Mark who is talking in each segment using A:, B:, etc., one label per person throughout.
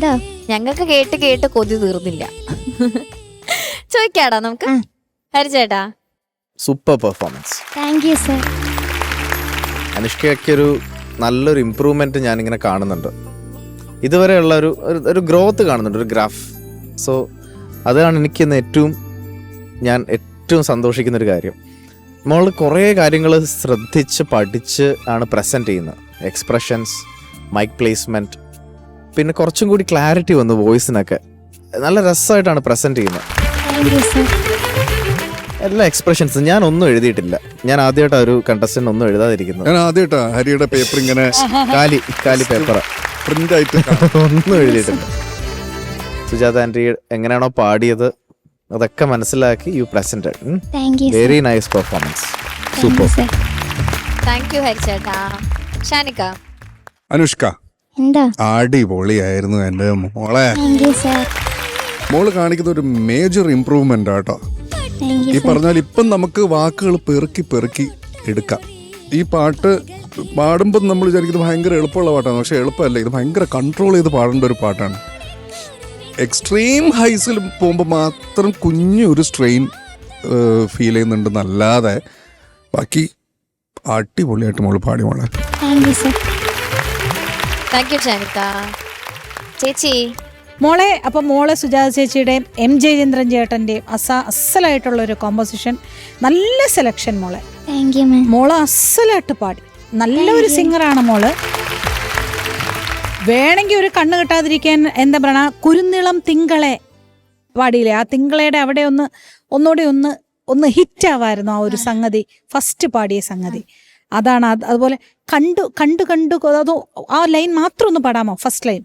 A: എന്താ?
B: ഞങ്ങൾക്ക് കേട്ട് കേട്ട് കൊതി തീർന്നില്ല. ചോദിക്കാടാ നമുക്ക്. ഹരിച്ചേട്ടാ,
C: super performance.
A: Thank you sir.
C: അനുഷ്കയ്ക്കൊരു നല്ലൊരു ഇമ്പ്രൂവ്മെന്റ് ഞാനിങ്ങനെ കാണുന്നുണ്ട്. ഇതുവരെയുള്ള ഒരു ഗ്രോത്ത് കാണുന്നുണ്ട്, ഒരു ഗ്രാഫ്. സോ അതാണ് എനിക്കിന്ന് ഞാൻ ഏറ്റവും സന്തോഷിക്കുന്ന ഒരു കാര്യം. നമ്മൾ കുറേ കാര്യങ്ങൾ ശ്രദ്ധിച്ച് പഠിച്ച് ആണ് പ്രസൻറ്റ് ചെയ്യുന്നത്. എക്സ്പ്രഷൻസ്, മൈക്ക് പ്ലേസ്മെൻറ്റ്, പിന്നെ കുറച്ചും കൂടി ക്ലാരിറ്റി വന്നു വോയിസിനൊക്കെ. നല്ല രസമായിട്ടാണ് പ്രസൻറ്റ് ചെയ്യുന്നത്. എല്ലാ എക്സ്പ്രഷൻസും ഞാൻ ഒന്നും എഴുതിയിട്ടില്ല. ഞാൻ ആദ്യമായിട്ടാണ് ഒരു കണ്ടസ്റ്റന്റ് ഒന്നും എഴുതാതിരിക്കുന്നത്.
D: ഞാൻ ആദ്യമായിട്ടാ ഹരിയുടെ പേപ്പർ ഇങ്ങനെ
C: കാലി പേപ്പർ
D: പ്രിന്റ് ആയിട്ട്
C: ഒന്നും എഴുതിയിട്ടില്ല. സുജാത ആൻറ്റി എങ്ങനെയാണോ പാടിയത് അതൊക്കെ മനസ്സിലാക്കി you presented. Very nice performance. Super.
B: Thank you ഹരിച്ചേട്ടാ. ഷാനിക്ക.
D: അനുഷ്ക,
A: എന്താ?
D: അടിപൊളിയായിരുന്നു എൻ്റെ മോളെ. മോള് കാണിക്കുന്ന ഒരു മേജർ ഇംപ്രൂവ്മെന്റ് ആട്ടോ. ഈ പറഞ്ഞാൽ ഇപ്പം നമുക്ക് വാക്കുകൾ പെറുക്കി എടുക്കാം. ഈ പാട്ട് പാടുമ്പോൾ നമ്മൾ വിചാരിക്കുന്നത് ഭയങ്കര എളുപ്പമുള്ള പാട്ടാണ്. പക്ഷെ എളുപ്പമല്ല, ഇത് ഭയങ്കര കൺട്രോൾ ചെയ്ത് പാടേണ്ട ഒരു പാട്ടാണ്. എക്സ്ട്രീം ഹൈസിൽ പോകുമ്പോൾ മാത്രം കുഞ്ഞൊരു സ്ട്രെയിൻ ഫീൽ ചെയ്യുന്നുണ്ടെന്നല്ലാതെ ബാക്കി അടിപൊളിയായിട്ട് മോള് പാടി മോളെ.
B: താങ്ക് യു ഷാനിക്ക. ചേച്ചി
E: മോളെ, അപ്പം മോളെ സുജാത ചേച്ചിയുടെയും എം ജയചന്ദ്രൻ ചേട്ടൻ്റെയും അസലായിട്ടുള്ള ഒരു കോമ്പോസിഷൻ, നല്ല സെലക്ഷൻ മോളെ. മോള് അസലായിട്ട് പാടി, നല്ലൊരു സിംഗറാണ് മോള്. വേണമെങ്കിൽ ഒരു കണ്ണ് കെട്ടാതിരിക്കാൻ എന്താ പറയണ, കുരുന്നിളം തിങ്കളെ പാടിയില്ലേ, ആ തിങ്കളയുടെ അവിടെ ഒന്നുകൂടി ഒന്ന് ഹിറ്റ് ആവായിരുന്നു ആ ഒരു സംഗതി, ഫസ്റ്റ് പാടിയ സംഗതി അതാണ്. അതുപോലെ കണ്ടു കണ്ടു കണ്ടു അതോ ആ ലൈൻ മാത്രം ഒന്ന് പാടാമോ? ഫസ്റ്റ് ലൈൻ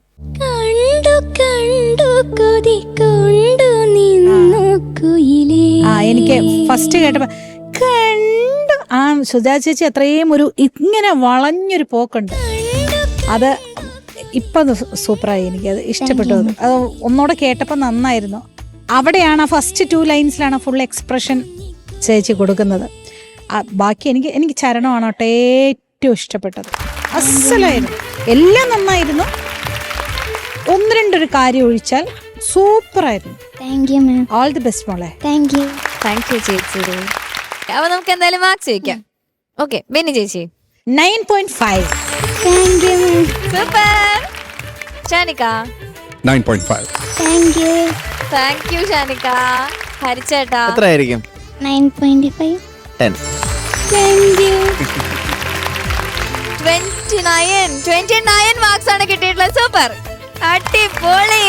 E: എനിക്ക് ഫസ്റ്റ് കേട്ടപ്പോ കണ്ടു. ആ സുജാത ചേച്ചി അത്രയും ഇങ്ങനെ വളഞ്ഞൊരു പോക്കുണ്ട്. അത് ഇപ്പൊ സൂപ്പറായി, എനിക്കത് ഇഷ്ടപ്പെട്ടു. അത് ഒന്നോടെ കേട്ടപ്പോ നന്നായിരുന്നു. അവിടെയാണ് ആ ഫസ്റ്റ് 2 ലൈൻസിലാണ് ഫുൾ എക്സ്പ്രഷൻ ചേച്ചി കൊടുക്കുന്നത്. ബാക്കി എനിക്ക് ചരണമാണ് കേട്ടോ ഏറ്റവും ഇഷ്ടപ്പെട്ടത്. അസലായിരുന്നു, എല്ലാം നന്നായിരുന്നു. 1-2 കാര്യം ഒഴിച്ചാൽ സൂപ്പറായിരുന്നു. ഓൾ ദി ബെസ്റ്റ് മോളെ.
B: താങ്ക് യു ചേച്ചി. അപ്പൊ നമുക്ക് എന്തായാലും മാർക്സ് ചോദിക്കാം. ഓക്കെ, ബെന്നി ചേച്ചി.
E: 9.5.
B: സൂപ്പർ. ഷാനിക്ക.
D: 9.5.
B: താങ്ക് യു ഷാനിക്ക. ഹരിച്ചേട്ടാ
C: എത്ര ആയിരിക്കും?
A: 9.5.
C: 10.
B: 29 മാർക്സ് ആണ് കിട്ടിയിട്ടുള്ളത്. സൂപ്പർ, അടിപൊളി.